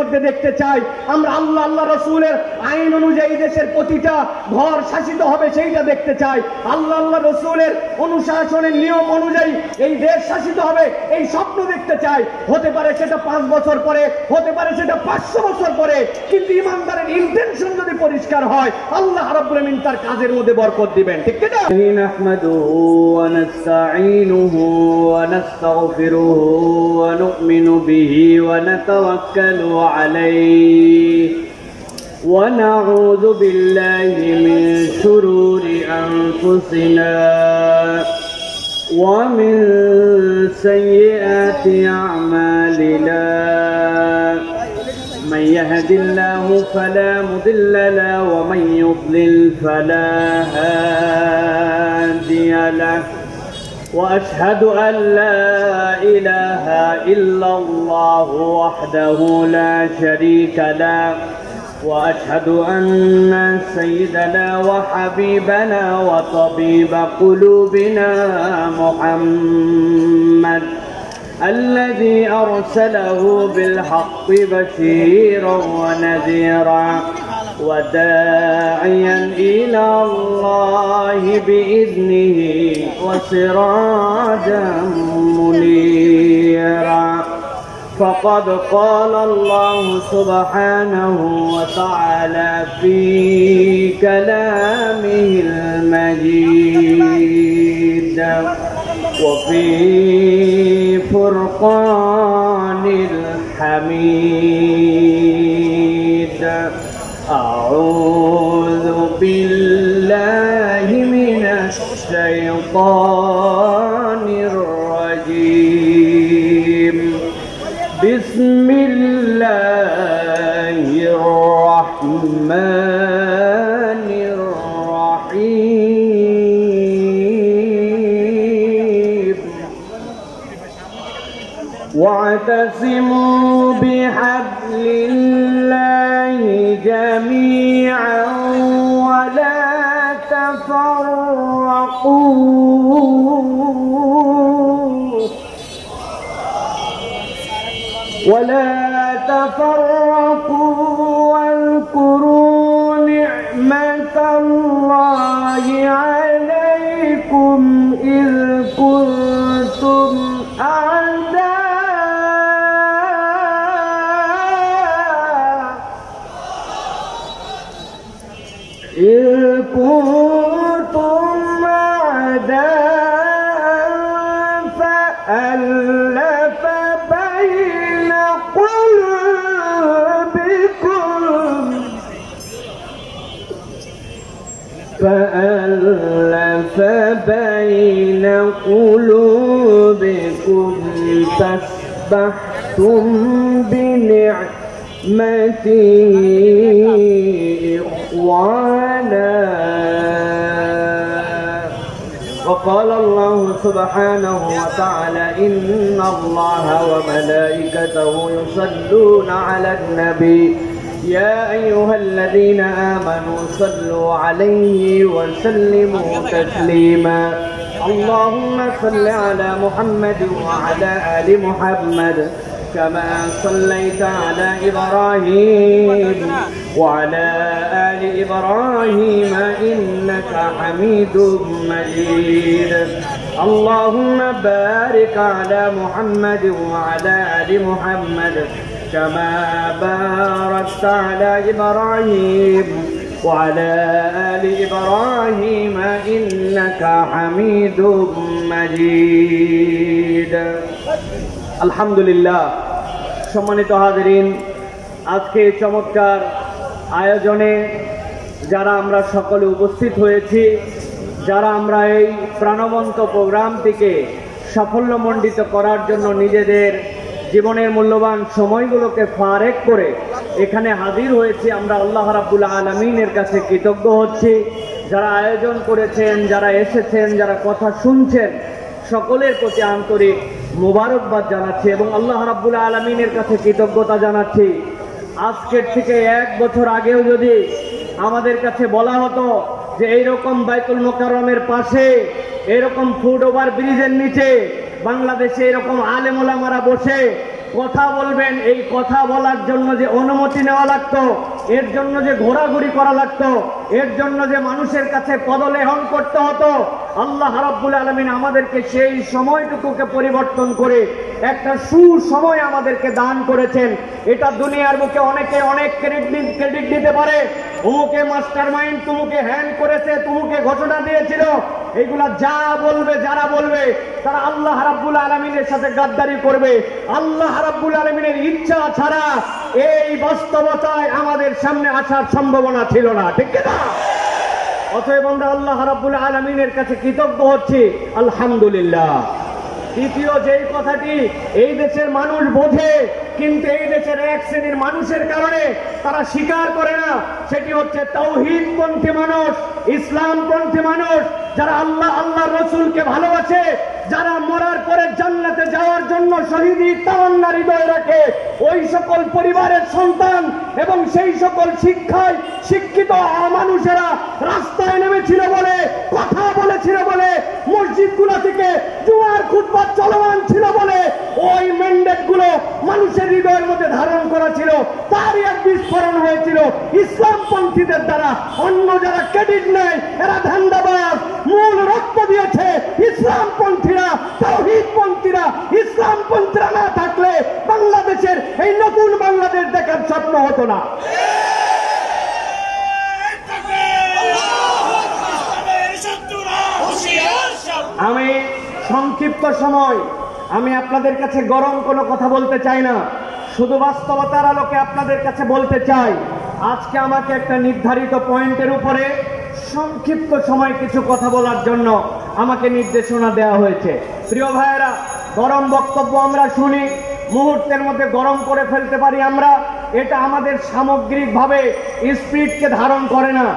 মধ্যে দেখতে চাই আমরা আল্লাহ রাসূলের আইন অনুযায়ী দেশের প্রতিটা ঘর শাসিত হবে সেইটা দেখতে চাই। আল্লাহ রাসূলের অনুশাসনের নিয়ম অনুযায়ী এই দেশ শাসিত হবে এই স্বপ্ন দেখতে চাই। হতে পারে সেটা 5 বছর পরে, হতে পারে সেটা 500 বছর পরে, কিন্তু ইমানদারের ইন্টেনশন যদি পরিষ্কার হয় আল্লাহ রাব্বুল আমিন তার কাজের মধ্যে বরকত দিবেন। ঠিক কি না? নাহমাদুহু ওয়া নাস্তাঈনুহু ওয়া নাস্তাগফিরুহু ওয়া নু'মিনু বিহি ওয়া নাতাওয়াক্কালু عليه ونعوذ بالله من شرور أنفسنا ومن سيئات أعمالنا من يهد الله فلا مضل له ومن يضلل فلا هادي له وأشهد أن لا إله إلا الله وحده لا شريك له وأشهد أن سيدنا وحبيبنا وطبيب قلوبنا محمد الذي أرسله بالحق بشيرا ونذيرا وداعيا إلى الله بإذنه وسراجا منيرا فقد قال الله سبحانه وتعالى في كلامه المجيد وفي فرقان الحميد أعوذ بالله من الشيطان الرجيم بسم الله الرحمن الرحيم واعتصموا بحبل الله جميعا ولا تفرقوا واذكروا نعمة الله عليكم إذ كنتم أعداء فألف بين قلوبكم فأصبحتم بنعمته إخوانا وقال الله سبحانه وتعالى إن الله وملائكته يصلون على النبي يا أيها الذين آمنوا صلوا عليه وسلموا تسليما اللهم صل على محمد وعلى آل محمد كما صليت على إبراهيم وعلى آل إبراهيم إنك حميد مجيد اللهم بارك على محمد وعلى آل محمد كما باركت على إبراهيم وعلى آل إبراهيم إنك حميد مجيد আলহামদুলিল্লাহ। সম্মানিত হাজিরিন, আজকে চমৎকার আয়োজনে যারা আমরা সকলে উপস্থিত হয়েছি, যারা আমরা এই প্রাণবন্ত প্রোগ্রামটিকে সাফল্যমণ্ডিত করার জন্য নিজেদের জীবনের মূল্যবান সময়গুলোকে ফারেক করে এখানে হাজির হয়েছি, আমরা আল্লাহ রাব্বুল আলামিনের কাছে কৃতজ্ঞ হচ্ছি। যারা আয়োজন করেছেন, যারা এসেছেন, যারা কথা শুনছেন, সকলের প্রতি আন্তরিক মোবারকবাদ জানাচ্ছি এবং আল্লাহ রাব্বুল আলামিনের কাছে কৃতজ্ঞতা জানাচ্ছি। আজকের থেকে 1 বছর আগেও যদি আমাদের কাছে বলা হতো যে এইরকম বাইতুল মোকাররমের পাশে এরকম ফুট ওভার ব্রিজের নিচে বাংলাদেশে এরকম আলেম ওলামারা বসে কথা বলবেন, এই কথা বলার জন্য যে অনুমতি নেওয়া লাগতো, এর জন্য যে ঘোরাঘুরি করা লাগতো, এর জন্য যে মানুষের কাছে পদলেহন করতে হতো, আল্লাহ রাব্বুল আলামিন আমাদেরকে সেই সময়টুকুকে পরিবর্তন করে একটা সুসময় আমাদেরকে দান করেছেন। এটা দুনিয়ার বুকে অনেকে অনেক ক্রেডিট দিতে পারে, অমুকে মাস্টার মাইন্ড, তুমুকে হ্যান্ড করেছে, তুমুকে ঘোষণা দিয়েছিল। এইগুলা যা বলবে, যারা বলবে, তারা আল্লাহ রাব্বুল আলামিনের সাথে গাদ্দারি করবে। আল্লাহ রাব্বুল আলামিনের ইচ্ছা ছাড়া এই বাস্তবতায় আমাদের সামনে আসার সম্ভাবনা ছিল না, ঠিক না? অতএব আমরা আল্লাহ রাব্বুল আলামিনের কাছে কৃতজ্ঞ হচ্ছি, আলহামদুলিল্লাহ। দ্বিতীয় যেই কথাটি এই দেশের মানুষ বোঝে, কিন্তু এই দেশের এক শ্রেণীর মানুষের কারণে তারা স্বীকার করে না, সেটি হচ্ছে তাওহীদপন্থী মানুষ, ইসলামপন্থী মানুষ, যারা আল্লাহ রসুলকে ভালোবাসে, যারা মরার পরে জান্নাতে যাওয়ার জন্য শহীদি তামান্না হৃদয়ে রাখে, ওই সকল পরিবারের সন্তান এবং সেই সকল শিক্ষায় শিক্ষিত মানুষেরা রাস্তায় নেমেছিল বলে, কথা বলেছিল বলে, মসজিদগুলো থেকে জুমার খুতবা চলমান ছিল বলে ওই ম্যান্ডেট গুলো মানুষের হৃদয়ের মধ্যে ধারণ করা ছিল, তারই এক বিস্ফোরণ হয়েছিল ইসলামপন্থীদের দ্বারা। অন্য যারা ক্রেডিট নেয় এরা ধান্দাবাজ। মূল রক্ত দিয়েছে ইসলামপন্থীরা, তাওহীদপন্থীরা। ইসলামপন্থীরা না থাকলে বাংলাদেশের এই নতুন বাংলাদেশ দেখার স্বপ্ন হতো না। আমি সংক্ষিপ্ত সময় আমি আপনাদের কাছে গরম কোনো কথা বলতে চাই না, শুধু বাস্তবতার আলোকে আপনাদের কাছে বলতে চাই। আজকে আমাকে একটা নির্ধারিত পয়েন্টের উপরে সংক্ষিপ্ত সময় কিছু কথা বলার জন্য আমাকে নির্দেশনা দেওয়া হয়েছে। প্রিয় ভাইয়েরা, গরম বক্তব্য আমরা শুনি, মুহূর্তের মধ্যে গরম করে ফেলতে পারি আমরা, এটা আমাদের সামগ্রিকভাবে স্পিরিটকে ধারণ করে না।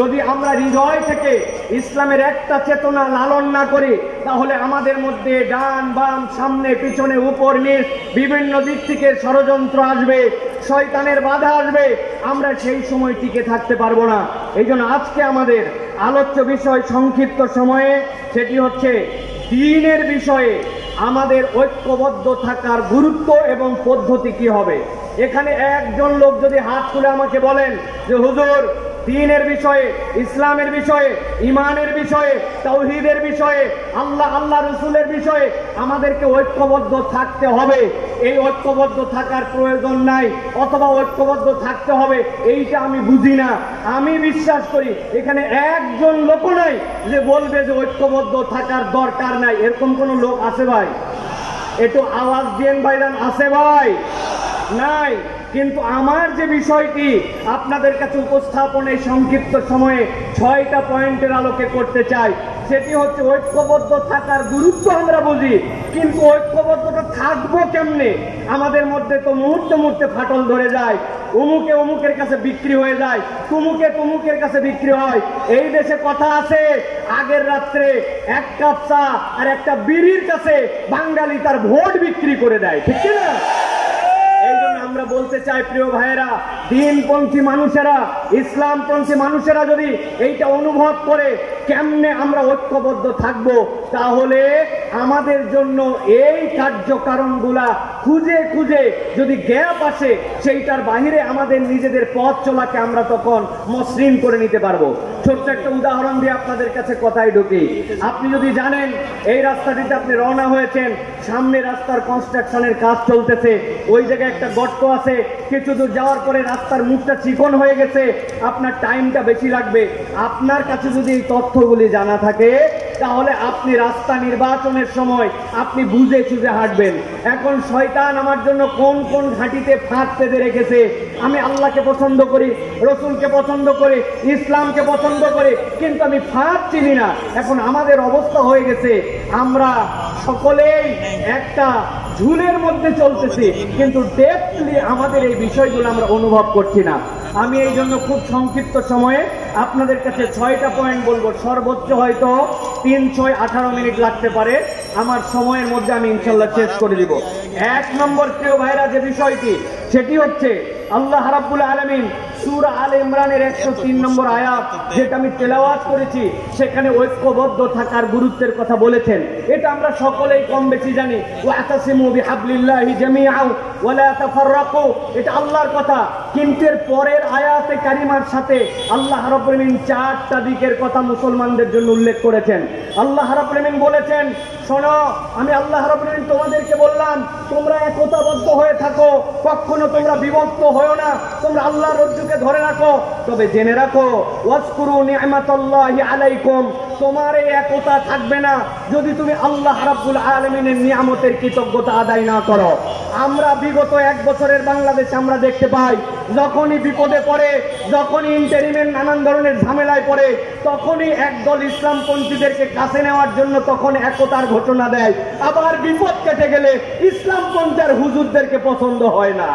যদি আমরা হৃদয় থেকে ইসলামের একটা চেতনা লালন না করি, তাহলে আমাদের মধ্যে ডান বাম সামনে পিছনে উপর নিচ বিভিন্ন দিক থেকে ষড়যন্ত্র আসবে, শয়তানের বাধা আসবে, আমরা সেই সময় টিকে থাকতে পারবো না। এই জন্য আজকে আমাদের আলোচ্য বিষয় সংক্ষিপ্ত সময়ে, সেটি হচ্ছে দ্বীনের বিষয়ে আমাদের ঐক্যবদ্ধ থাকার গুরুত্ব এবং পদ্ধতি কি হবে। এখানে একজন লোক যদি হাত তুলে আমাকে বলেন যে হুজুর, দ্বীনের বিষয়ে, ইসলামের বিষয়ে, ঈমানের বিষয়ে, তাওহীদের বিষয়ে, আল্লাহ রসুলের বিষয়ে আমাদেরকে ঐক্যবদ্ধ থাকতে হবে, এই ঐক্যবদ্ধ থাকার প্রয়োজন নাই, অথবা ঐক্যবদ্ধ থাকতে হবে, এইটা আমি বুঝি না। আমি বিশ্বাস করি এখানে একজন লোক নাই যে বলবে যে ঐক্যবদ্ধ থাকার দরকার নাই। এরকম কোন লোক আছে ভাই? একটু আওয়াজ দিয়েন ভাইজান, আছে ভাই? নাই। কিন্তু আমার যে বিষয়টি আপনাদের কাছে উপস্থাপনের সংক্ষিপ্ত সময়ে 6টা পয়েন্টের আলোকে করতে চাই, সেটি হচ্ছে ঐক্যবদ্ধ থাকার গুরুত্ব আমরা বুঝি, কিন্তু ঐক্যবদ্ধটা থাকবো কেমনে? আমাদের মধ্যে তো মুহূর্তে মুহূর্তে ফাটল ধরে যায়, অমুকে অমুকের কাছে বিক্রি হয়ে যায়, তুমুকের কাছে বিক্রি হয়। এই দেশে কথা আছে, আগের রাত্রে এক কাপ চা আর একটা বিড়ির কাছে বাঙালি তার ভোট বিক্রি করে দেয়, ঠিক না? আমরা বলতে চাই প্রিয় ভাইয়েরা, দ্বীনপন্থী মানুষেরা, ইসলামপন্থী মানুষেরা যদি এইটা অনুভব করে কেমনে আমরা ঐক্যবদ্ধ থাকব, তাহলে আমাদের জন্য এই কার্যকারণগুলা খুঁজে খুঁজে যদি গ্যাপ আসে, সেইটার বাহিরে আমাদের নিজেদের পথ চলাকে আমরা তখন মসৃণ করে নিতে পারবো। ছোট্ট একটা উদাহরণ দিয়ে আপনাদের কাছে কথাই ঢুকি। আপনি যদি জানেন এই রাস্তাটিতে আপনি রওনা হয়েছেন, সামনে রাস্তার কনস্ট্রাকশনের কাজ চলতেছে, ওই জায়গায় একটা গর্ত আছে, কিছু দূর যাওয়ার পরে রাস্তার মুখটা চিকন হয়ে গেছে, আপনার টাইমটা বেশি লাগবে। আপনার কাছে যদি এই তথ্যগুলি জানা থাকে, তাহলে আপনি রাস্তা নির্বাচনের সময় আপনি বুঝে সুঝে হাঁটবেন। এখন শয়তান আমার জন্য কোন কোন ঘাটিতে ফাঁক পেতে রেখেছে। আমি আল্লাহকে পছন্দ করি, রসুলকে পছন্দ করি, ইসলামকে পছন্দ করি, কিন্তু আমি ফাঁক চিনি না। এখন আমাদের অবস্থা হয়ে গেছে, আমরা সকলেই একটা ঝুলের মধ্যে চলতেছি, কিন্তু ডেপথলি আমাদের এই বিষয়গুলো আমরা অনুভব করছি না। আমি এই জন্য খুব সংক্ষিপ্ত সময়ে আপনাদের কাছে 6টা পয়েন্ট বলবো, সর্বোচ্চ হয়তো 3, 6, 18 মিনিট লাগতে পারে। আমার সময়ের মধ্যে আমি ইনশাল্লাহ শেষ করে দিব। 1 নম্বর প্রিয় ভাইরা যে বিষয়টি, সেটি হচ্ছে আল্লাহ রাব্বুল আলামিন সূরা আলে ইমরানের 103 নম্বর আয়াত যেটা আমি তেলাওয়াত করেছি সেখানে ঐক্যবদ্ধ থাকার গুরুত্বের কথা বলেছেন। এটা আমরা সকলেই কম বেশি জানি। ওয়াতাসিমু বিহাবলিল্লাহি জামিআন ওয়া লা তাফাররাকু, এটা আল্লাহর কথা। কিন্তু এর পরের আয়াতে কারিমার সাথে আল্লাহ রাব্বুল আলামিন চারটা দিকের কথা মুসলমানদের জন্য উল্লেখ করেছেন। আল্লাহ রাব্বুল আলামিন বলেছেন, শোনো, আমি আল্লাহ রাব্বুল আলামিন তোমাদেরকে বললাম তোমরা একতাবদ্ধ হয়ে থাকো, কখনো তোমরা বিভক্ত হয়ো না, তোমরা আল্লাহর রজ্জুকে ধরে রাখো। তবে জেনে রাখো, ওয়াজকুরু নি'মাতাল্লাহি আলাইকুম, তোমার এই একতা থাকবে না যদি তুমি আল্লাহ রাব্বুল আলামিনের নিয়ামতের কৃতজ্ঞতা আদায় না করো। আমরা বিগত 1 বছরের বাংলাদেশে আমরা দেখতে পাই, যখনই বিপদে পড়ে, যখনই ইন্টারিমের নানান ধরনের ঝামেলায় পড়ে, তখনই একদল ইসলামপন্থীদেরকে কাছে নেওয়ার জন্য তখন একতার ঘোষণা দেয়। আবার বিপদ কেটে গেলে ইসলামপন্থীর হুজুরদেরকে পছন্দ হয় না।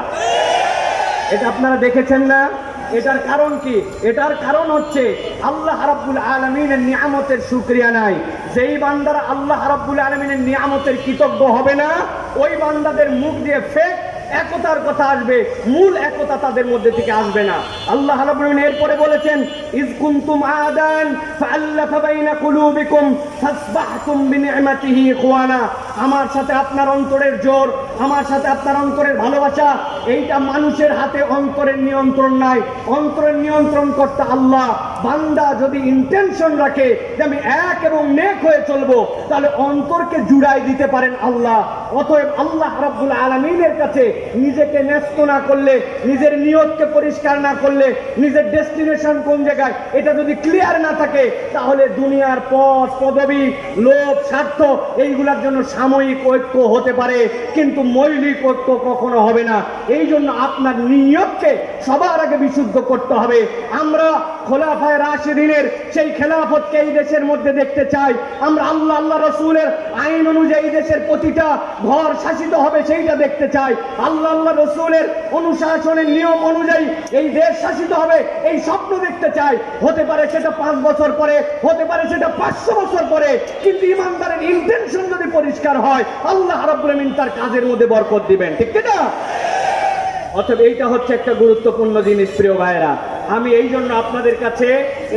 এটা আপনারা দেখেছেন না? এটার কারণ কি? এটার কারণ হচ্ছে আল্লাহ রাব্বুল আলামিনের নিয়ামতের শুকরিয়া নাই। যেই বান্দারা আল্লাহ রাব্বুল আলামিনের নিয়ামতের কৃতজ্ঞ হবে না, ওই বান্দাদের মুখ দিয়ে ফেক একতার কথা আসবে, মূল একতা তাদের মধ্যে থেকে আসবে না। আল্লাহ রাব্বুল আলামিন এরপরে বলেছেন, ইজ কুনতুম আদান ফাআল্লাফা বাইনা কুলুবিকুম ফাসবাহতুম বিনি'মাতিহি ইখওয়ানা। আমার সাথে আপনার অন্তরের জোর, আমার সাথে আপনার অন্তরের ভালোবাসা, এইটা মানুষের হাতে অন্তরের নিয়ন্ত্রণ নাই। অন্তরের নিয়ন্ত্রণ করতে আল্লাহ। বান্দা যদি ইন্টেনশন রাখে যে আমি এক এবং নেক হয়ে চলবো, তাহলে অন্তরকে জুড়াই দিতে পারেন আল্লাহ। অতএব আল্লাহ রাব্বুল আলামিনের কাছে নিজেকে ন্যস্ত না করলে, নিজের নিয়তকে পরিষ্কার না করলে, নিজের ডেস্টিনেশন কোন জায়গায় এটা যদি ক্লিয়ার না থাকে, তাহলে দুনিয়ার পদ পদবি, লোভ, স্বার্থ এইগুলোর জন্য সাময়িক ঐক্য হতে পারে, কিন্তু মৌলিক ঐক্য কখনো হবে না। এই জন্য আপনার নিয়তকে সবার আগে বিশুদ্ধ করতে হবে। আমরা খোলাফায়ে রাশিদিনের সেই খেলাফতকে এই দেশের মধ্যে দেখতে চাই। আমরা আল্লাহ রাসূলের আইন অনুযায়ী দেশের প্রতিটা ঘর শাসিত হবে সেইটা দেখতে চাই। আল্লাহ রাসূলের অনুশাসনের নিয়ম অনুযায়ী এই দেশ শাসিত হবে এই স্বপ্ন দেখতে চাই। হতে পারে সেটা 5 বছর পরে, হতে পারে সেটা 500 বছর পরে, কিন্তু ইমানদারের ইন্টেনশন যদি পরিষ্কার হয়, আল্লাহ রাব্বুল আলামিন তার কাজের মধ্যে বরকত দিবেন। ঠিক কি না? অতএব এইটা হচ্ছে একটা গুরুত্বপূর্ণ জিনিস প্রিয় ভাইরা। আমি এই জন্য আপনাদের কাছে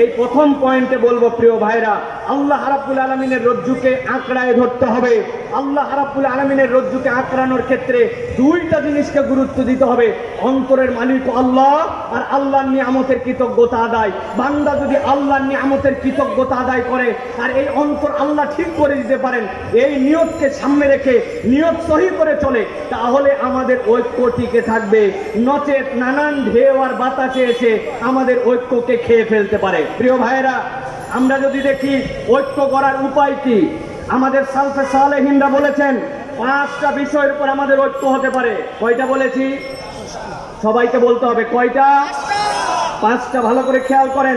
এই প্রথম পয়েন্টে বলবো, প্রিয় ভাইরা, আল্লাহ রাব্বুল আলামিনের রজ্জুকে আঁকড়ায় ধরতে হবে। আল্লাহ রাব্বুল আলামিনের রজ্জুকে আঁকড়ানোর ক্ষেত্রে দুইটা জিনিসকে গুরুত্ব দিতে হবে, অন্তরের মালিক আল্লাহ আর আল্লাহর নিয়ামতের কৃতজ্ঞতা আদায়। বান্দা যদি আল্লাহর নিয়ামতের কৃতজ্ঞতা আদায় করে আর এই অন্তর আল্লাহ ঠিক করে দিতে পারেন, এই নিয়তকে সামনে রেখে নিয়ত সহি করে চলে, তাহলে আমাদের ঐক্য টিকে থাকবে। নচেত নানান ঢেউ আর বাতাসে এসে আমাদের ঐক্যকে খেয়ে ফেলতে পারে। প্রিয় ভাইরা, আমরা যদি দেখি ঐক্য করার উপায় কি, আমাদের সালফে সালেহিনরা বলেছেন 5টা বিষয়ের উপর আমাদের ঐক্য হতে পারে। কয়টা বলেছি? সবাইকে বলতে হবে কয়টা? 5টা। ভালো করে খেয়াল করেন।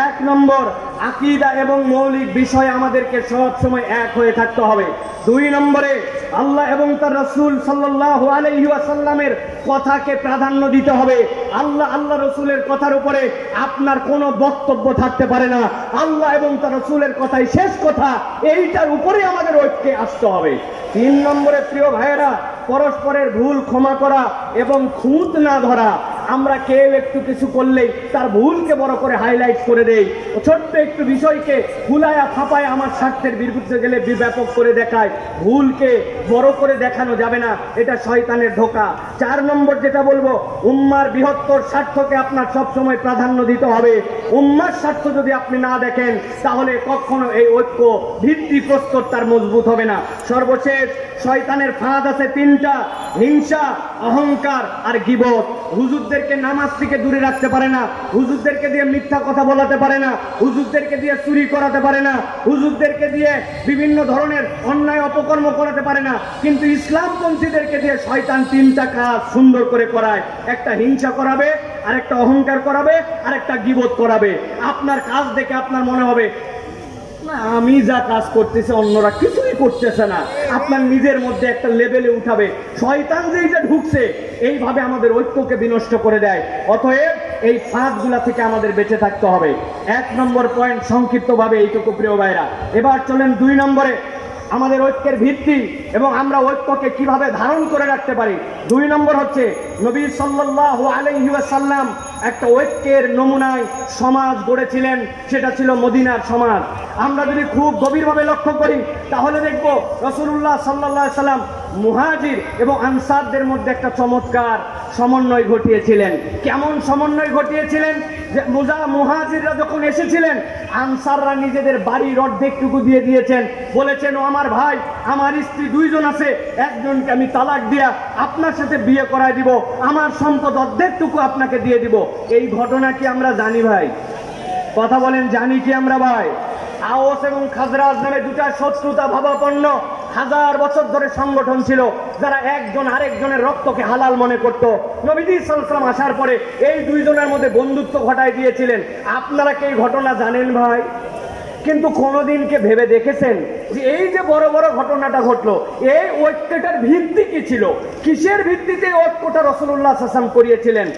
1 নম্বর, আকীদা এবং মৌলিক বিষয় আমাদেরকে সব সময় এক হয়ে থাকতে হবে। 2 নম্বরে, আল্লাহ এবং তার রাসূল সাল্লাল্লাহু আলাইহি ওয়াসাল্লামের কথাকে প্রাধান্য দিতে হবে। আল্লাহ রাসূলের কথার উপরে আপনার কোনো বক্তব্য থাকতে পারে না। আল্লাহ এবং তার রাসূলের কথাই শেষ কথা, এইটার উপরে আমাদের ঐক্যে আসতে হবে। 3 নম্বরে, প্রিয় ভাইয়েরা, পরস্পরের ভুল ক্ষমা করা এবং খুঁত না ধরা। আমরা কেউ একটু কিছু করলেই তার ভুলকে বড় করে হাইলাইট করে দেই, ছোট্ট একটু বিষয়কে ফুলায়া ফাপায় আমার স্বার্থের বিরুদ্ধে গেলে ব্যাপক করে দেখায়। ভুলকে বড় করে দেখানো যাবে না, এটা শয়তানের ধোঁকা। 4 নম্বর যেটা বলবো, উম্মার বৃহত্তর স্বার্থকে আপনার সবসময় প্রাধান্য দিতে হবে। উম্মার স্বার্থ যদি আপনি না দেখেন, তাহলে কখনো এই ঐক্য ভিত্তি প্রস্তর তার মজবুত হবে না। সর্বশেষ, শয়তানের ফাঁদ আছে 3টা, হিংসা, অহংকার আর গীবত। হুজুরদেরকে নামাজ থেকে দূরে রাখতে পারে না, হুজুরদেরকে দিয়ে মিথ্যা কথা বলাতে পারে না, হুজুরদেরকে দিয়ে চুরি করাতে পারে না, হুজুরদেরকে দিয়ে বিভিন্ন ধরনের অন্যায় অপকর্ম করাতে পারে না, কিন্তু ইসলামপন্থীদেরকে দিয়ে শয়তান 3টা কাজ সুন্দর করে করায়। একটা হিংসা করাবে, আর একটা অহংকার করাবে, আর একটা গীবত করাবে। আপনার কাজ দেখে আপনার মনে হবে না আমি যা কাজ করতেছে অন্যরা কিছুই করতেছে না, আপনার নিজের মধ্যে একটা লেভেলে উঠাবে। শয়তান যেইটা ঢুকছে এইভাবে আমাদের ঐক্যকে বিনষ্ট করে দেয়। অতএব এই ফাঁদগুলা থেকে আমাদের বেঁচে থাকতে হবে। 1 নম্বর পয়েন্ট সংক্ষিপ্তভাবে এইটুকু প্রিয় ভাইরা। এবার চলেন 2 নম্বরে। আমাদের ঐক্যের ভিত্তি এবং আমরা ঐক্যকে কিভাবে ধারণ করে রাখতে পারি। 2 নম্বর হচ্ছে নবী সাল্লাল্লাহু আলাইহি ওয়াসাল্লাম একটা ঐক্যের নমুনায় সমাজ গড়েছিলেন, সেটা ছিল মদিনার সমাজ। আমরা যদি খুব গভীরভাবে লক্ষ্য করি তাহলে দেখব রাসূলুল্লাহ সাল্লাল্লাহু আলাইহি সাল্লাম মুহাজির এবং আনসারদের মধ্যে একটা চমৎকার সমন্বয় ঘটিয়েছিলেন। কেমন সমন্বয় ঘটিয়েছিলেন? যে মুহাজিররা যখন এসেছিলেন, আনসাররা নিজেদের বাড়ির অর্ধেকটুকু দিয়ে দিয়েছেন, বলেছেন ও আমার ভাই, আমার স্ত্রী 2 জন আছে, একজনকে আমি তালাক দিয়া আপনার সাথে বিয়ে করায় দিব, আমার সম্পদ অর্ধেকটুকু আপনাকে দিয়ে দিব। এই ঘটনা কি আমরা জানি ভাই? কথা বলেন, জানি কি আমরা ভাই? আওস এবং খাজরাজ নামে 2টা শত্রুতা ভাবাপন্ন 1000 বছর ধরে সংগঠন ছিল, যারা একজন আরেকজনের রক্তকে হালাল মনে করত। নবীজি সাল্লাল্লাহু আলাইহি ওয়াসাল্লাম আসার পরে এই 2 জনের মধ্যে বন্ধুত্ব ঘটায় দিয়েছিলেন। আপনারা কি এই ঘটনা জানেন ভাই? কিন্তু কোনোদিনকে ভেবে দেখেছেন যে এই যে বড় বড় ঘটনাটা ঘটলো, এই ঐক্যটার ভিত্তি কি ছিল? কিসের ভিত্তিতে ঐক্যটা রাসূলুল্লাহ সাল্লাল্লাহু আলাইহি ওয়াসাল্লাম করিয়েছিলেন?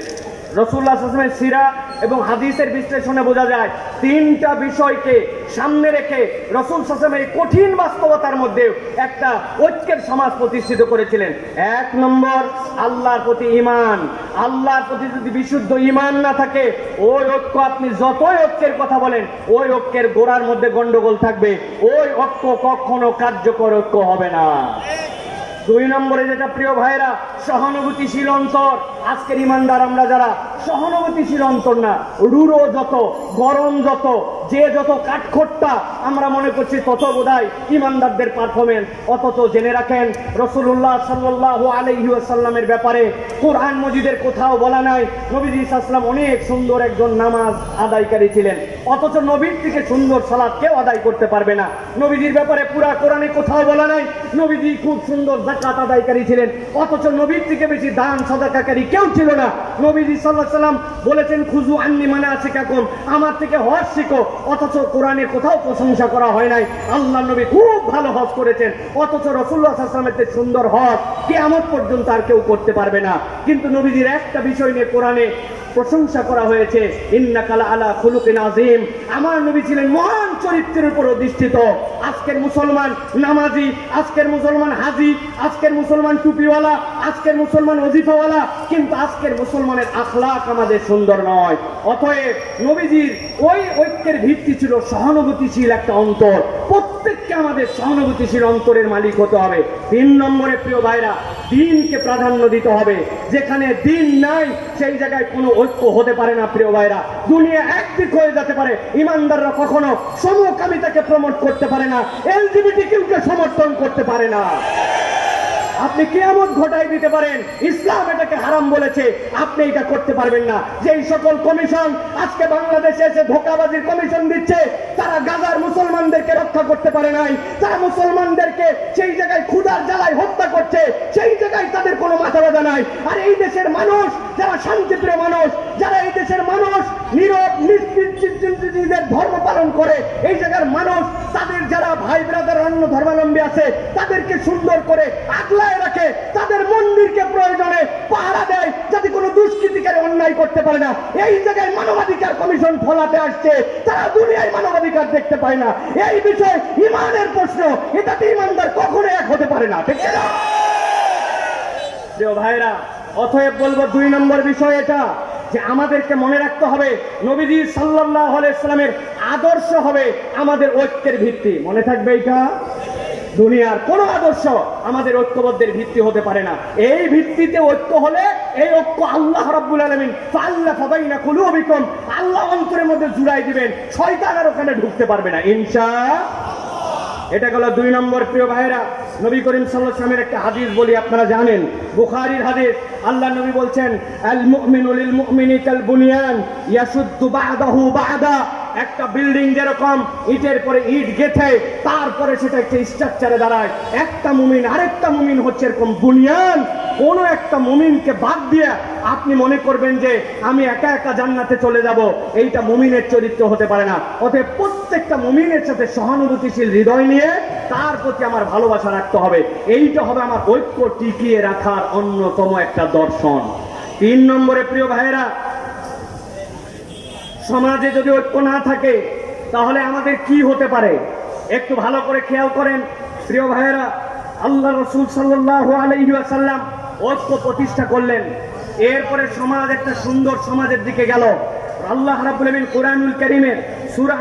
রাসূলুল্লাহ সাল্লাল্লাহু আলাইহি ওয়াসাল্লামের সিরা এবং হাদিসের বিশ্লেষণে বোঝা যায় 3টা বিষয়কে সামনে রেখে রাসূল সাল্লাল্লাহু আলাইহি ওয়াসাল্লাম এই কঠিন বাস্তবতার মধ্যে একটা ঐক্যের সমাজ প্রতিষ্ঠিত করেছিলেন। 1 নম্বর, আল্লাহর প্রতি ঈমান। আল্লাহর প্রতি যদি বিশুদ্ধ ঈমান না থাকে, ওই ঐক্য আপনি যতই ঐক্যের কথা বলেন, ওই ঐক্যের গোড়ার মধ্যে গন্ডগোল থাকবে, ওই ঐক্য কখনো কার্যকর ঐক্য হবে না। 2 নম্বরে যেটা প্রিয় ভাইরা, সহানুভূতিশীল অন্তর। আজকের ইমানদার আমরা যারা সহানুভূতিশীল অন্তর না, রূঢ় যত, গরম যত, যে যত কাঠখোট্টা আমরা মনে করছি তত বোধহয় ইমানদারদের পারফরমেন্স। অথচ জেনে রাখেন রাসূলুল্লাহ সাল্লাল্লাহু আলাইহি ওয়াসাল্লামের ব্যাপারে কোরআন মজিদের কোথাও বলা নাই নবীজি সাল্লাল্লাহু আলাইহি ওয়াসাল্লাম অনেক সুন্দর একজন নামাজ আদায়কারী ছিলেন, অথচ নবীর থেকে সুন্দর সালাত কেউ আদায় করতে পারবে না। নবীজির ব্যাপারে পুরা কোরআনে কোথাও বলা নাই নবীজি খুব সুন্দর যাকাত আদায়কারী ছিলেন, অথচ নবীর থেকে বেশি দান সাদাকাকারী কেউ ছিল না। নবীজি সাল্লাল্লাহু আলাইহি ওয়াসাল্লাম বলেছেন খুযু আন্নী মানাসিকাকুম, আমার থেকে হজ শিখো, অথচ কোরআনে কোথাও প্রশংসা করা হয় নাই আল্লাহর নবী খুব ভালো হজ করেছেন, অথচ রাসূলুল্লাহ সাল্লাল্লাহু আলাইহি ওয়াসাল্লামের সুন্দর হজ কিয়ামত পর্যন্ত আর কেউ করতে পারবে না। কিন্তু নবীজির একটা বিষয় নিয়ে কোরআনে প্রশংসা করা হয়েছে, ইন্নাকা আলা খুলুকিন আযীম, আমার নবী ছিলেন মহান চরিত্রের উপর অধিষ্ঠিত। আজকের মুসলমান নামাজি, আজকের মুসলমান হাজি, আজকের মুসলমান টুপিওয়ালা, আজকের মুসলমান ওজিফাওয়ালা, কিন্তু আজকের মুসলমানের আখলাক আমাদের সুন্দর নয়। অতএব নবীজির ওই ঐক্যের ভিত্তি ছিল সহানুভূতিশীল একটা অন্তর। প্রত্যেককে আমাদের সহানুভূতিশীল অন্তরের মালিক হতে হবে। 3 নম্বরে প্রিয় ভাইরা, দ্বীনকে প্রাধান্য দিতে হবে। যেখানে দ্বীন নাই সেই জায়গায় কোনো ঐক্য হতে পারে না প্রিয় ভাইরা। দুনিয়া একদিক হয়ে যেতে পারে, ইমানদাররা কখনো সমকামিতাকে প্রমোট করতে পারে না, এলজিবিটিকিউকে সমর্থন করতে পারে না। আপনি কিয়ামত ঘটাই দিতে পারেন, ইসলাম এটাকে হারাম বলেছে, আপনি এটা করতে পারবেন না। যেই সকল কমিশন আজকে বাংলাদেশে এসে ধোঁকাবাজির কমিশন দিচ্ছে, তারা গাজার মুসলমানদেরকে রক্ষা করতে পারে নাই, তারা মুসলমানদেরকে সেই জায়গায় ক্ষুধার জ্বালায় হত্যা করছে, সেই জায়গায় তাদের কোনো মাথা ব্যথা নাই। আর এই দেশের মানুষ যারা শান্তিপ্রিয় মানুষ, যারা এই দেশের মানুষ নীরব নিজের ধর্ম পালন করে, এই জায়গার মানুষ তাদের যারা ভাই ব্রাদার অন্য ধর্মাবলম্বী আছে তাদেরকে সুন্দর করে আগলায় রাখে, তাদের মন্দিরকে প্রয়োজনে পাহারা দেয় যাতে কোনো দুষ্কৃতিকারী অন্যায় করতে পারে না। এই জায়গায় মানবাধিকার কমিশন ফলাতে আসছে, তারা দুনিয়ায় মানবাধিকার দেখতে পায় না। এই বিষয় ইমানের প্রশ্ন, এটাতে ইমানদার কখনো এক হতে পারে না, ঠিক না প্রিয় ভাইরা? অতএব বলবো 2 নম্বর বিষয় এটা যে আমাদেরকে মনে রাখতে হবে নবীজি সাল্লাল্লাহু আলাইহি ওয়াসাল্লামের আদর্শ হবে আমাদের ঐক্যের ভিত্তি। মনে থাকবে এটা, দুনিয়ার কোন আদর্শ আমাদের ঐক্যবদ্ধের ভিত্তি হতে পারে না। এই ভিত্তিতে ঐক্য হলে এই ঐক্য আল্লাহ রাব্বুল আলামিন ফাআল্লাফা বাইনা কুলুবিকুম, আল্লাহ অন্তরের মধ্যে জুড়াই দিবেন, শয়তান আর ওখানে ঢুকতে পারবে না ইনশাআল্লাহ। এটা গেল 2 নম্বর। প্রিয় ভাইরা, নবী করিম সাল্লাল্লাহু আলাইহি ওয়াসাল্লামের একটা হাদিস বলি, আপনারা জানেন, বুখারীর হাদিস। আল্লাহ নবী বলছেন আল মুমিনু লিল মুমিনি কাল বুনিয়ান ইয়াশুদ্দু বা'দাহু বা'দা। একটা বিল্ডিং যেরকম ইটের পরে ইট গেথে তারপরে সেটা একটা স্ট্রাকচারে দাঁড়ায়, একটা মুমিন আরেকটা মুমিন হচ্ছে এরকম বুনিয়ান। কোনো একটা মুমিনকে বাদ দিয়ে আপনি মনে করবেন যে আমি একা একা জান্নাতে চলে যাব, এইটা মুমিনের চরিত্র হতে পারে না। অতএব প্রত্যেকটা মুমিনের সাথে সহানুভূতিশীল হৃদয় নিয়ে তার প্রতি আমার ভালোবাসা রাখতে হবে। এইটা হবে আমার ঐক্য টিকিয়ে রাখার অন্যতম একটা দর্শন। 3 নম্বরে প্রিয় ভাইয়েরা, সমাজে যদি ঐক্য না থাকে তাহলে আমাদের কি হতে পারে একটু ভালো করে খেয়াল করেন। প্রিয় ভাইয়েরা, আল্লাহ রাসূল সাল্লাল্লাহু আলাইহি ওয়াসাল্লাম ঐক্য প্রতিষ্ঠা করলেন। এরপরে সমাজ একটা সুন্দর সমাজের দিকে গেল। আল্লাহ রাব্বুল আলামিন কোরআনুল কারীমের সূরা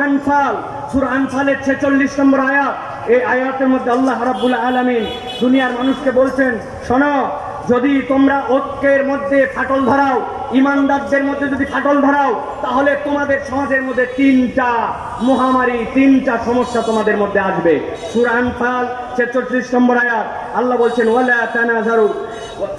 আনফালের 46 নম্বর আয়াত, এই আয়াতের মধ্যে আল্লাহ রাব্বুল আলামিন দুনিয়ার মানুষকে বলছেন, শোনো, যদি তোমরা ঐক্যের মধ্যে ফাটল ধরাও, ইমানদারদের মধ্যে যদি ফাটল ধরাও, তাহলে তোমাদের সমাজের মধ্যে তিনটা মহামারী, তিনটা সমস্যা তোমাদের মধ্যে আসবে। সূরা আনফাল 46 নম্বর আয়াত, আল্লাহ বলছেন, ওয়ালা তানাজারু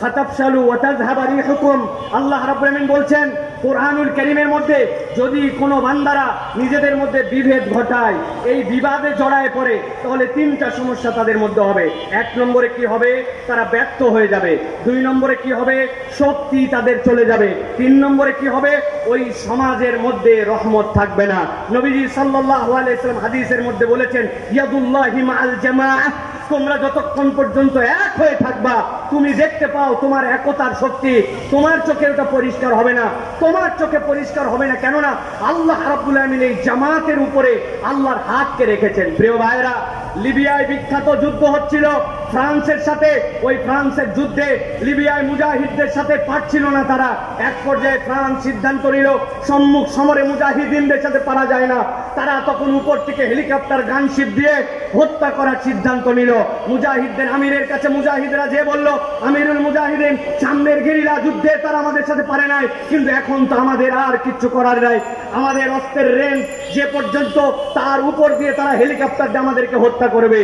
ফাতাফশালু ওয়া তাযহাবা রিহুকুম। আল্লাহ রাব্বুল আলামিন বলছেন কোরআনুল কারীমের মধ্যে যদি কোনো বান্দারা নিজেদের মধ্যে বিভেদ ঘটায়, এই বিবাদে জড়ায় পড়ে, তাহলে তিনটা সমস্যা তাদের মধ্যে হবে। এক নম্বরে কি হবে? তারা ব্যর্থ হয়ে যাবে। দুই নম্বরে কি হবে? শক্তি তাদের চলে যাবে। তিন নম্বরে কি হবে? ওই সমাজের মধ্যে রহমত থাকবে না। নবীজি সাল্লাল্লাহু আলাইহি ওয়াসাল্লাম হাদিসের মধ্যে বলেছেন, ইয়াদুল্লাহি মাআল জামাআহ, তোমরা যতক্ষণ পর্যন্ত এক হয়ে থাকবা, তুমি দেখতে পাও তোমার একতার শক্তি, তোমার চোখে ওটা পরিষ্কার হবে না, তোমার চোখে পরিষ্কার হবে না। কেননা আল্লাহ রাব্বুল আলামিন এই জামাতের উপরে আল্লাহর হাতকে রেখেছেন। প্রিয় ভাইরা, লিবিয়ায় বিখ্যাত যুদ্ধ হচ্ছিল ফ্রান্সের সাথে। ওই ফ্রান্সের যুদ্ধে লিবিয়ায় মুজাহিদদের সাথে পারছিল না তারা। এক পর্যায়ে ফ্রান্স সিদ্ধান্ত নিল, সম্মুখ সমরে মুজাহিদিনদের সাথে পারা যায় না। তারা তখন উপর থেকে হেলিকপ্টার গানশিপ দিয়ে হত্যা করার সিদ্ধান্ত নিল। মুজাহিদদের আমিরের কাছে মুজাহিদরা যে বলল, আমিরুল মুজাহিদিন, সামনের গেরিলা যুদ্ধে তারা আমাদের সাথে পারে নাই, কিন্তু এখন তো আমাদের আর কিচ্ছু করার নাই। আমাদের অস্ত্রের রেঞ্জ যে পর্যন্ত, তার উপর দিয়ে তারা হেলিকপ্টার দিয়ে আমাদেরকে হত্যা করবে।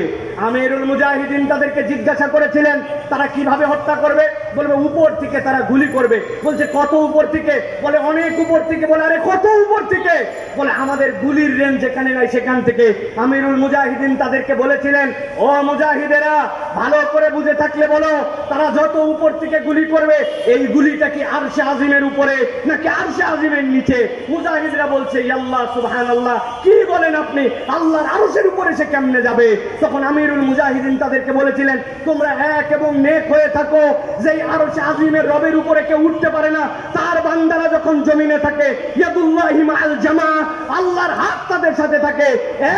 আমিরুল মুজাহিদিন তাদেরকে জিজ্ঞাসা করেছিলেন তারা কিভাবে হত্যা করবে। বলবে উপর থেকে তারা গুলি করবে। বলছে কত উপর থেকে? বলে অনেক উপর থেকে। বলে আরে কত উপর থেকে? বলে আমাদের গুলির রেঞ্জ যেখানে নাই সেখান থেকে। আমিরুল মুজাহিদিন তাদেরকে বলেছিলেন, ও মুজাহিদেরা, ভালো করে বুঝে থাকলে বলো, তারা যত উপর থেকে গুলি করবে, এই গুলিটা কি আরশে আজিমের উপরে নাকি আরশে আজিমের নিচে? মুজাহিদরা বলছে, আল্লাহ সুবহানাল্লাহ, কি বলেন আপনি? আল্লাহর আরশের উপরে সে কেমনে যাবে? তখন আমিরুল মুজাহিদিন তাদেরকে বলেছিলেন, তোমরা এক এবং নেক হয়ে থাকো, যেই আরশে আজিমের রবের উপরে কেউ উঠতে পারে না, তার বান্দারা যখন জমিনে থাকে, ইয়াদুল্লাহি মাআল জামাআহ, আল্লাহর হাত তাদের সাথে থাকে।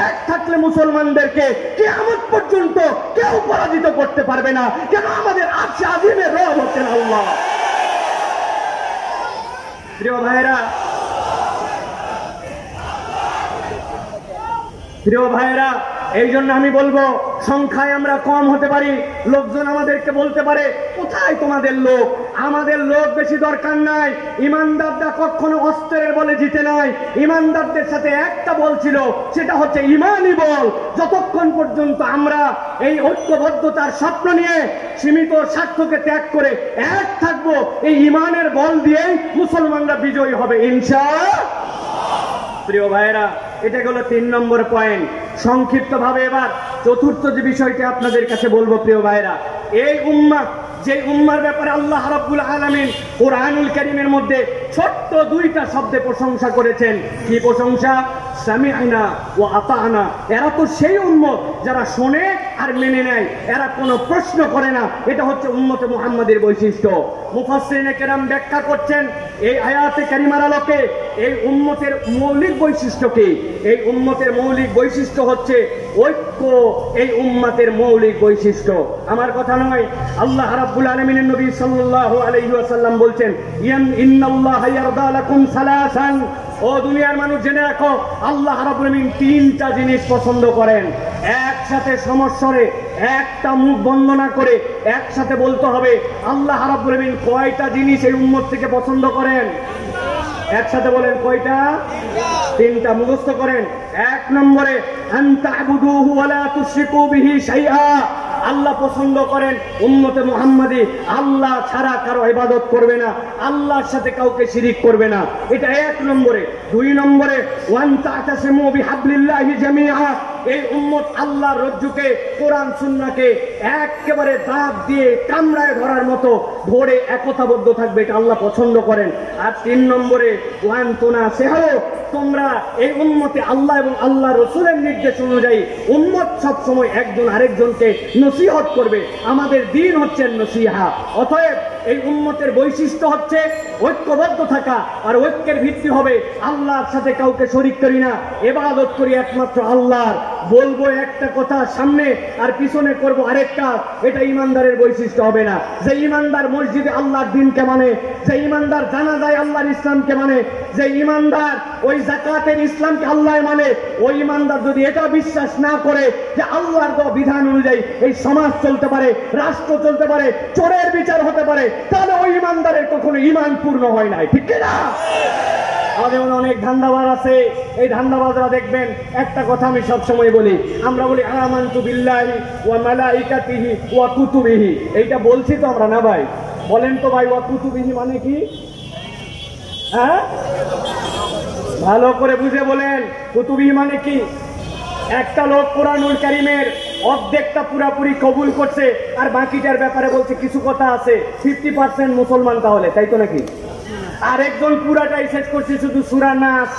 এক থাকলে মুসলমানদেরকে কিয়ামত পর্যন্ত কেউ পরাজিত করতে পারবে না। কেন? আমাদের আরশে আজিমের রব হচ্ছেন আল্লাহ। প্রিয় ভাইয়েরা, এই জন্য আমি বলবো, সংখ্যায় আমরা কম হতে পারি, লোকজন আমাদেরকে বলতে পারে, কোথায় তোমাদের লোক? আমাদের লোক বেশি দরকার নাই। ইমানদাররা কখনো অস্ত্রের বলে জিতে নাই। ইমানদারদের সাথে একটা বল ছিল, সেটা হচ্ছে ইমানই বল। যতক্ষণ পর্যন্ত আমরা এই ঐক্যবদ্ধতার স্বপ্ন নিয়ে সীমিত স্বার্থকে ত্যাগ করে এক থাকবো, এই ইমানের বল দিয়েই মুসলমানরা বিজয়ী হবে ইনশাআল্লাহ। প্রিয় ভাইয়েরা, এটা হলো 3 নম্বর পয়েন্ট। সংক্ষিপ্ত ভাবে এবার চতুর্থ যে বিষয়টি আপনাদের কাছে বলবো, প্রিয় ভাইয়েরা, এই উম্মাহ, যে উম্মার ব্যাপারে আল্লাহ রাব্বুল আলামিন কোরআনুল কারীমের মধ্যে ছোট্ট 2টা শব্দে প্রশংসা করেছেন। কি প্রশংসা? সামি'না ওয়া আতা'না। এরা তো সেই উম্মত যারা শোনে আর মেনে নেয়, এরা কোনো প্রশ্ন করে না। এটা হচ্ছে উম্মতে মুহাম্মাদের বৈশিষ্ট্য। মুফাসসিরিনে কেরাম ব্যাখ্যা করছেন এই আয়াতে কারিমার আলোকে এই উম্মতের মৌলিক বৈশিষ্ট্য কি? এই উম্মতের মৌলিক বৈশিষ্ট্য হচ্ছে ঐক্য। এই উম্মতের মৌলিক বৈশিষ্ট্য আমার কথা নয়, আল্লাহ রাব্বুল আলামিনের নবী সাল্লাল্লাহু আলাইহি ওয়াসাল্লাম বলছেন, ইন্নাল্লাহা ইয়ারদা লাকুম সালাসান। ও দুনিয়ার মানুষ, জেনে রাখো, আল্লাহ রাব্বুল আলামিন 3টা জিনিস পছন্দ করেন। একসাথে সমস্বরে, একটা মুখ বন্ধ না করে একসাথে বলতে হবে, আল্লাহ রাব্বুল আলামিন কয়টা জিনিস এই উম্মত থেকে পছন্দ করেন? একসাথে বলেন, কয়টা? 3টা মুখস্থ করেন। 1 নম্বরে, আন তা'বুদুহু ওয়া লা তুশরিকু বিহি শাইআ। আল্লাহ পছন্দ করেন উম্মতে মুহাম্মাদি আল্লাহ ছাড়া কারো ইবাদত করবে না, আল্লাহর সাথে কাউকে শিরিক করবে না। এটা 1 নম্বরে। 2 নম্বরে, ওয়ান তা'তাসিমু বিহাবলিল্লাহি জামিআ। এই উম্মত আল্লাহর রজ্জুকে, কোরআন সুন্নাহকে একেবারে দাঁত দিয়ে কামড়ায় ধরার মতো ধরে একতাবদ্ধ থাকবে, এটা আল্লাহ পছন্দ করেন। আর 3 নম্বরে, ওয়ান তুনাসিহু। তোমরা এই উম্মতে আল্লাহ এবং আল্লাহ রাসূলের নির্দেশ অনুযায়ী উম্মত সব সময় একজন আরেকজনকে নসিহত করবে। আমাদের দ্বীন হচ্ছে নসিহা। অতএব এই উম্মতের বৈশিষ্ট্য হচ্ছে ঐক্যবদ্ধ থাকা, আর ঐক্যের ভিত্তি হবে আল্লাহর সাথে কাউকে শরীক করি না, ইবাদত করি একমাত্র আল্লাহর। বলবো একটা কথা সামনে আর পিছনে করব আরেকটা, এটা ইমানদারের বৈশিষ্ট্য হবে না। যে ইমানদার মসজিদে আল্লাহর দিনকে মানে, যে ইমানদার জানাজায় আল্লাহর ইসলামকে মানে, যে ইমানদার ওই যাকাতের ইসলামকে আল্লাহ মানে, ওই ইমানদার যদি এটা বিশ্বাস না করে যে আল্লাহর দেওয়া বিধান অনুযায়ী এই সমাজ চলতে পারে, রাষ্ট্র চলতে পারে, চোরের বিচার হতে পারে, তাহলে ওই ইমানদারের কখনো ইমান পূর্ণ হয় নাই, ঠিক না? আমাদের অনেক ধান্দাবাজ আছে, এই ধান্দাবাজরা দেখবেন একটা কথা আমি সবসময় বলি, আমরা বলি আমানতু বিল্লাহি ওয়া মালাইকাতিহি ওয়া কুতুবিহি। এইটা বলছি তো আমরা না ভাই? বলেন তো ভাই, ওয়া কুতুবিহি মানে কি? হ্যাঁ, ভালো করে বুঝে বলেন, কুতুবিহি মানে কি? একটা লোক কুরআনুল কারীমের অর্ধেকটা পুরাপুরি কবুল করছে আর বাকিটার ব্যাপারে বলছে কিছু কথা আছে, 50% মুসলমান তাহলে, তাই তো নাকি? আরেকজন পুরাটাই শেষ করছে শুধু সূরা নাস,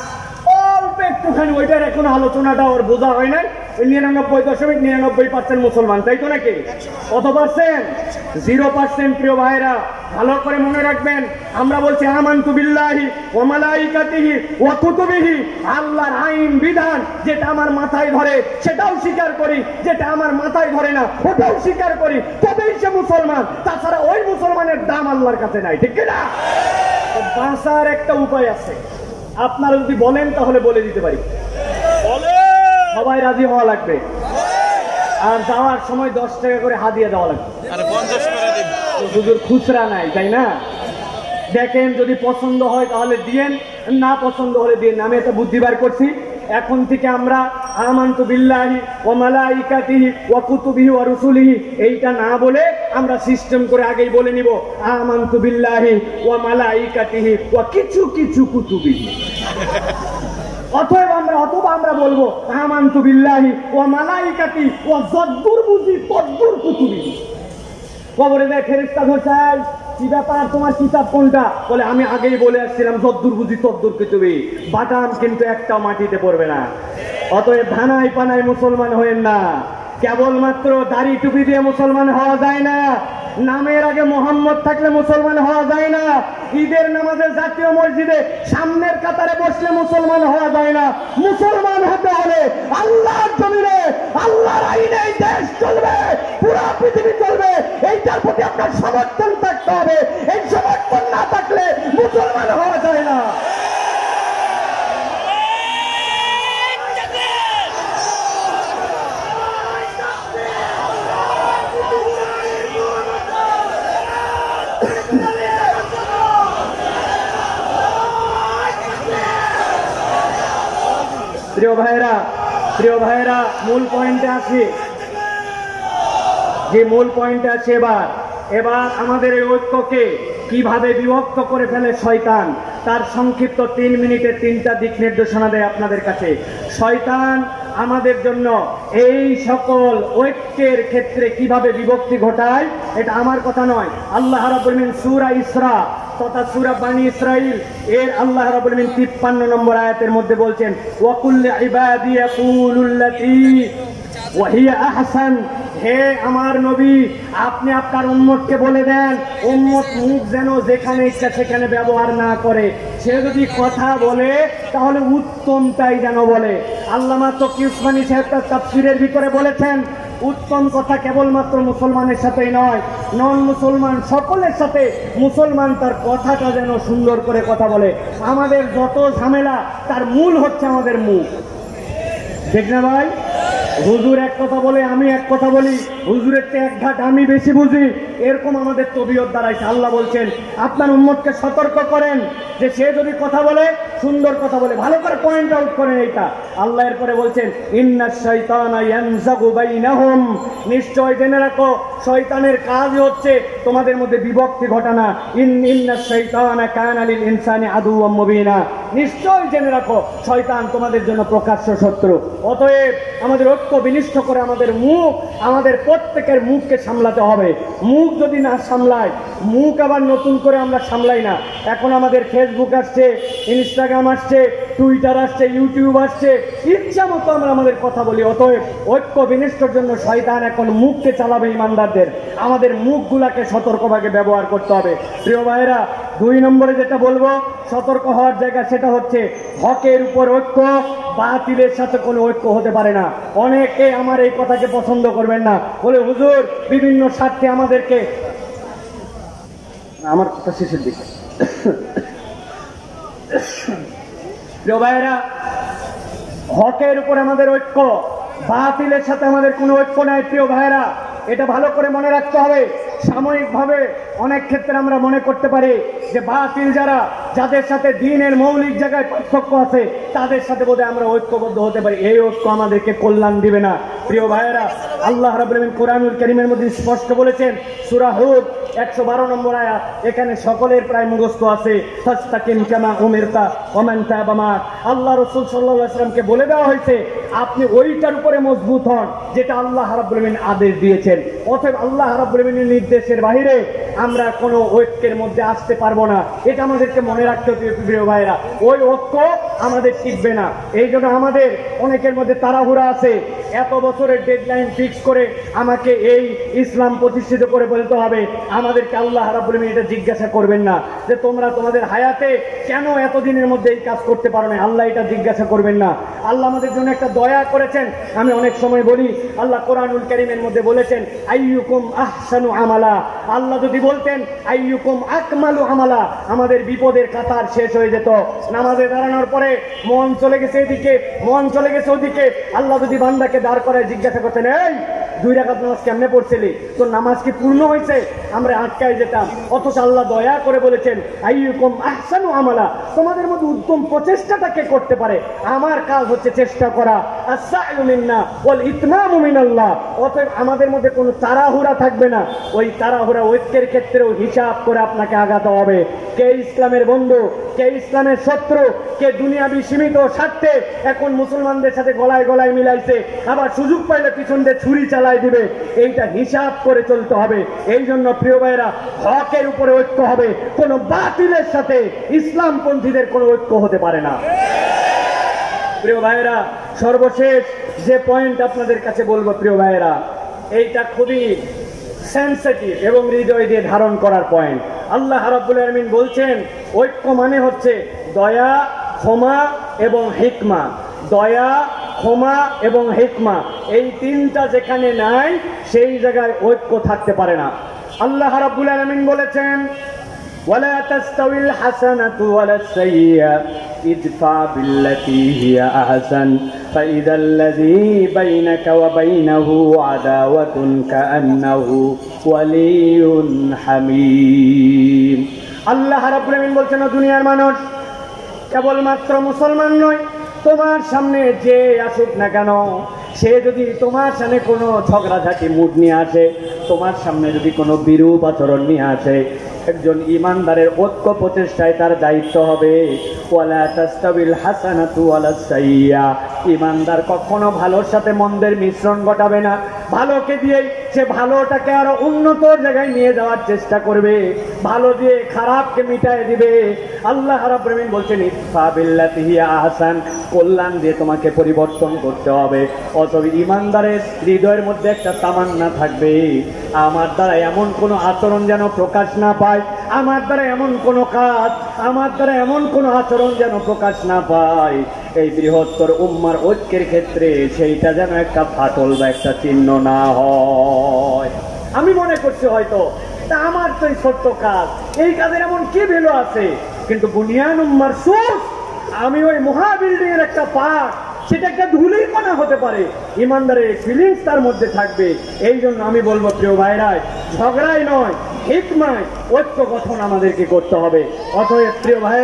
অল্প একটুখানি, ওইটার এখন আলোচনাটা ওর বোঝা হয় নাই, 99.99% মুসলমান, তাই তো নাকি? কত পার্সেন্ট? 0%। প্রিয় ভাইরা, ভালো করে মনে রাখবেন, আমরা বলছি আমানতু বিল্লাহি ওয়া মালাইকাতিহি ওয়া কুতুবিহি, আল্লাহর আইন বিধান যেটা আমার মাথায় ধরে সেটাও স্বীকার করি, যেটা আমার মাথায় ধরে না ওটাও স্বীকার করি, তবেই সে মুসলমান। তাছাড়া ওই মুসলমানের দাম আল্লাহর কাছে নাই, ঠিক না? বাঁচার একটা উপায় আছে, আপনারা যদি বলেন তাহলে বলে দিতে পারি। সবাই রাজি হওয়া লাগবে, আর যাওয়ার সময় 10 টাকা করে হাদিয়া দেওয়া লাগবে। হুজুর খুচরা নাই, তাই না? দেখেন, যদি পছন্দ হয় তাহলে দিয়েন, না পছন্দ হলে দিয়েন। আমি একটা বুদ্ধি বার করছি, এখন থেকে আমরা আমানতু বিল্লাহি ওয়া মালাইকাতিহি ওয়া কুতুবিহি ওয়া রুসুলিহি এইটা না বলে আমরা সিস্টেম করে আগেই বলে নিব আমানতু বিল্লাহি ওয়া মালাইকাতিহি ওয়া কিছু কিছু কুতুবিহি। অথবা আমরা বলবো আমানতু বিল্লাহি ওয়া মালাইকাতি ওয়া যদ্দুর বুঝি তদ্দুর কুতুবিহি। কবরে যায় ফেরেশতা ধরছাই, কি ব্যাপার, তোমার কিতাব কোনটা? বলে আমি আগেই বলে আসছিলাম যদ্দুর বুঝি তদ্দুর কুতুবিহি। বাটাম কিন্তু একটাও মাটিতে পড়বে না। অতএব ধানাই পানাই মুসলমান হয়েন না, কেবলমাত্র দাড়ি টুপি দিয়ে মুসলমান হওয়া যায় না, নামের আগে মোহাম্মদ থাকলে মুসলমান হওয়া যায় না, ঈদের নামাজে জাতীয় মসজিদে সামনের কাতারে বসলে মুসলমান হওয়া যায় না। মুসলমান হতে হলে আল্লাহর জমিনে আল্লাহর আইনে এই দেশ চলবে, পুরো পৃথিবী চলবে, এইটার প্রতি আপনার সমর্থন থাকতে হবে। এই সমর্থন না থাকলে মুসলমান হওয়া যায় না। প্রিয় ভাইরা, মূল পয়েন্টে আসি, যে মূল পয়েন্টে আছে এবার আমাদের এই ঐক্যকে কিভাবে বিভক্ত করে ফেলে শয়তান, তার সংক্ষিপ্ত 3 মিনিটে 3টা দিক নির্দেশনা দেয় আপনাদের কাছে। শয়তান আমাদের জন্য এই সকল ঐক্যের ক্ষেত্রে কিভাবে বিভক্তি ঘটায়, এটা আমার কথা নয়। আল্লাহ রাব্বুল আলামিন সূরা ইসরা তথা সূরা বানী ইসরাইল এর আল্লাহ রাব্বুল আলামিন 53 নম্বর আয়াতের মধ্যে বলছেন, ওয়া কুল্লি ইবাদি ইয়াকুলুল্লাতী ওয়া হিয়া আহসান। হে আমার নবী, আপনি আপনার উম্মতকে বলে দেন, উম্মত মুখ যেন যেখানে ইচ্ছা সেখানে ব্যবহার না করে, সে যদি কথা বলে তাহলে উত্তমটাই যেন বলে। আল্লামা তকি উসমানী সাহেব তার তাফসীরের ভিতরে বলেছেন, উত্তম কথা কেবলমাত্র মুসলমানের সাথেই নয়, নন মুসলমান সকলের সাথে মুসলমান তার কথাটা যেন সুন্দর করে কথা বলে। আমাদের যত ঝামেলা তার মূল হচ্ছে আমাদের মুখ, ঠিক না ভাই? হুজুর এক কথা বলে, আমি এক কথা বলি, হুজুরের চেয়ে এক ঘাট আমি বেশি বুঝি, এরকম আমাদের তবিয়ত দাঁড়াইছে। আল্লাহ বলছেন আপনার উম্মতকে সতর্ক করেন যে সে যদি কথা বলে সুন্দর কথা বলে। ভালো করে পয়েন্ট আউট করেন এইটা। আল্লাহ এরপরে বলছেন ইন্নাশ শাইতানা ইয়ানজাগু বাইনাহুম, নিশ্চয় জেনে রাখো শয়তানের কাজ হচ্ছে তোমাদের মধ্যে বিভক্তি ঘটানো। ইন্নাশ শাইতানা কানা লিল ইনসানি আদুওয়াম মুবিনা, নিশ্চয় জেনে রাখো শয়তান তোমাদের জন্য প্রকাশ্য শত্রু। অতএব আমাদের ঐক্য বিনিষ্ট করে আমাদের মুখ, আমাদের প্রত্যেকের মুখকে সামলাতে হবে। মুখ যদি না সামলায়, মুখ আবার নতুন করে আমরা সামলাই না। এখন আমাদের ফেসবুক আসছে, ইনস্টাগ্রাম আসছে, টুইটার আসছে, ইউটিউব আসছে, ইচ্ছা মতো আমরা আমাদের কথা বলি। অতএব ঐক্য বিনিষ্টর জন্য শয়তান এখন মুখকে চালাবে ইমানদারদের। আমাদের মুখগুলাকে সতর্কভাবে ব্যবহার করতে হবে। প্রিয় ভাইরা, 2 নম্বরে যেটা বলবো সতর্ক হওয়ার জায়গা, সেটা হচ্ছে হকের উপর ঐক্য, বাতিলের সাথে কোনো ঐক্য হতে পারে না। অনেকে আমার এই কথাকে পছন্দ করবেন না, বলে হুজুর বিভিন্ন স্বার্থে আমাদেরকে, আমার কথা শেষের দিকে। প্রিয় ভাইয়েরা, হকের উপর আমাদের ঐক্য, বাতিলের সাথে আমাদের কোনো ঐক্য নাই। প্রিয় ভাইয়েরা, এটা ভালো করে মনে রাখতে হবে। সাময়িকভাবে অনেক ক্ষেত্রে আমরা মনে করতে পারি যে বাতিল যারা, যাদের সাথে দ্বীনের মৌলিক জায়গায় পার্থক্য আছে, তাদের সাথে বোধহয় আমরা ঐক্যবদ্ধ হতে পারি। এই ঐক্য আমাদেরকে কল্যাণ দিবে না। প্রিয় ভাইয়েরা, আল্লাহ রাব্বুল আলামিন কোরআনুল কারীমের মধ্যে স্পষ্ট বলেছেন, সূরা হুদ 112 নম্বর আয়াত, এখানে সকলের প্রায় মুখস্থ আছে, ফাস্তাকিম কামা উমিরতা ওয়া মান তাবা মা'আক। আল্লাহ রাসূল সাল্লাল্লাহু আলাইহি ওয়াসাল্লামকে বলে দেওয়া হয়েছে আপনি ওইটার উপরে মজবুত হন যেটা আল্লাহ রাব্বুল আলামিন আদেশ দিয়েছেন। অতএব আল্লাহ রাব্বুল আলামিনের নির্দেশের বাইরে আমরা কোনো ঐক্যের মধ্যে আসতে পারবো না। এটা আমাদেরকে মনে রাখতে হবে প্রিয় ভাইরা। ওই ঐক্য আমাদের টিকবে না। এই জন্য আমাদের অনেকের মধ্যে তাড়াহুড়া আছে, এত বছরের ডেডলাইন ফিক্স করে আমাকে এই ইসলাম প্রতিষ্ঠিত করে বলতে হবে। আমাদেরকে আল্লাহ রাব্বুল আলামিন এটা জিজ্ঞাসা করবেন না যে তোমরা তোমাদের হায়াতে কেন এতদিনের মধ্যে এই কাজ করতে পারো না। আল্লাহ এটা জিজ্ঞাসা করবেন না। আল্লাহ আমাদের জন্য একটা দয়া করেছেন। আমি অনেক সময় বলি, আল্লাহ কোরআনুল কারীমের মধ্যে বলেছেন আইয়ুকুম আহসানু আমালা। আল্লাহ যদি বলতেন আইয়ুকুম আকমালু আমালা, আমাদের বিপদের কাতার শেষ হয়ে যেত। নামাজে দাঁড়ানোর পরে মন চলে গেছে এদিকে, মন চলে গেছে ওদিকে। আল্লাহ যদি বান্দাকে দাঁড় করে জিজ্ঞাসা করতেন, এই 2 রাকাত নামাজ কেমনে পড়ছিলি, তোর নামাজ কি পূর্ণ হয়েছে, আমরা আটকায় যেতাম। অথচ আল্লাহ দয়া করে বলেছেন আইয়ুকুম আহসানু আমালা, তোমাদের মধ্যে উত্তম প্রচেষ্টাটাকে করতে পারে। আমার কাজ হচ্ছে চেষ্টা করা। আস-সা'য়ু মিন্না ওয়াল ইতমামু মিনাল্লাহ। অতএব আমাদের মধ্যে কোনো তাড়াহুড়া থাকবে না। ওই তাড়াহুড়া ঐক্যের ক্ষেত্রেও হিসাব করে আপনাকে আগাতে হবে। কে ইসলামের বন্ধু, কে ইসলামের শত্রু, কে দুনিয়াবি সীমিত স্বার্থে এখন মুসলমানদের সাথে গলায় গলায় মিলাইছে, আবার সুযোগ পাইলে পিছন দিয়ে ছুরি চালাই দিবে, এইটা হিসাব করে চলতে হবে। এই জন্য প্রিয় ভাইরা, হকের উপরে ঐক্য হবে, কোন বাতিলের সাথে ইসলামপন্থীদের কোনো ঐক্য হতে পারে না। প্রিয় ভাইরা, সর্বশেষ যে পয়েন্ট আপনাদের কাছে বলবো প্রিয় ভাইরা, এইটা খুবই সেনসিটিভ এবং হৃদয় দিয়ে ধারণ করার পয়েন্ট। আল্লাহ রাব্বুল আলামিন বলছেন ঐক্য মানে হচ্ছে দয়া, ক্ষমা এবং হিকমা। দয়া, ক্ষমা এবং হিকমা, এই তিনটা যেখানে নাই সেই জায়গায় ঐক্য থাকতে পারে না। আল্লাহ রাব্বুল আলামিন বলেছেন ওয়ালা তাস্তাউিল হাসানাতু ওয়ালাস সাইয়্যা ইদফা বিল্লাতী হিয়া আহসান ফাইদাল্লাযী বাইনাকা ওয়া বাইনাহু আদাওয়াতুন কাআন্নাহু ওয়ালিয়্যুন হামীম। আল্লাহ রাব্বুল আলামিন বলছেন, দুনিয়ার মানুষ, কেবলমাত্র মুসলমান নয়, তোমার সামনে যে আসুক না কেন, সে যদি তোমার সামনে কোনো ঝগড়াঝাটি মুড নিয়ে আসে, তোমার সামনে যদি কোনো বিরূপ আচরণ নিয়ে আসে, একজন ইমানদারের ঐক্য প্রচেষ্টায় তার দায়িত্ব হবে ওয়ালা তাস্তাবিল হাসানাতু ওয়ালাস সাইয়্যা। ইমানদার কখনো ভালোর সাথে মন্দের মিশ্রণ ঘটাবে না। ভালোকে দিয়ে সে ভালোটাকে আরো উন্নত জায়গায় নিয়ে যাওয়ার চেষ্টা করবে, ভালো দিয়ে খারাপকে মিটায় দিবে। আল্লাহ রাব্বুল আলামিন বলছেন ইদফা বিল্লাতী হিয়া আহসান, কল্যাণ দিয়ে তোমাকে পরিবর্তন করতে হবে। অতএব ইমানদারের হৃদয়ের মধ্যে একটা তামান্না থাকবে, আমার দ্বারা এমন কোনো আচরণ যেন প্রকাশ না পায়, আমার দ্বারা এমন কোনো কাজ, আমার দ্বারা এমন কোনো আচরণ যেন প্রকাশ না পায়। এই বৃহত্তর উম্মার ঐক্যের ক্ষেত্রে সেইটা যেন একটা ফাটল বা একটা চিহ্ন না হয়। আমি মনে করছি হয়তো তা আমার তো এই ছোট্ট কাজ, এই কাজের এমন কি ভ্যালু আছে, কিন্তু বুনিয়ান উম্মার সুস, আমি ওই মহা বিল্ডিং এর একটা পার্ট, সেটা একটা ধুলির কণা হতে পারে। ইমানদারের ফিলিংস তার মধ্যে থাকবে। এই জন্য আমি বলবো প্রিয় ভাইরা, ঝগড়াই নয়, হিকমায় ঐক্য গঠন আমাদেরকে করতে হবে। অতএব প্রিয় ভাই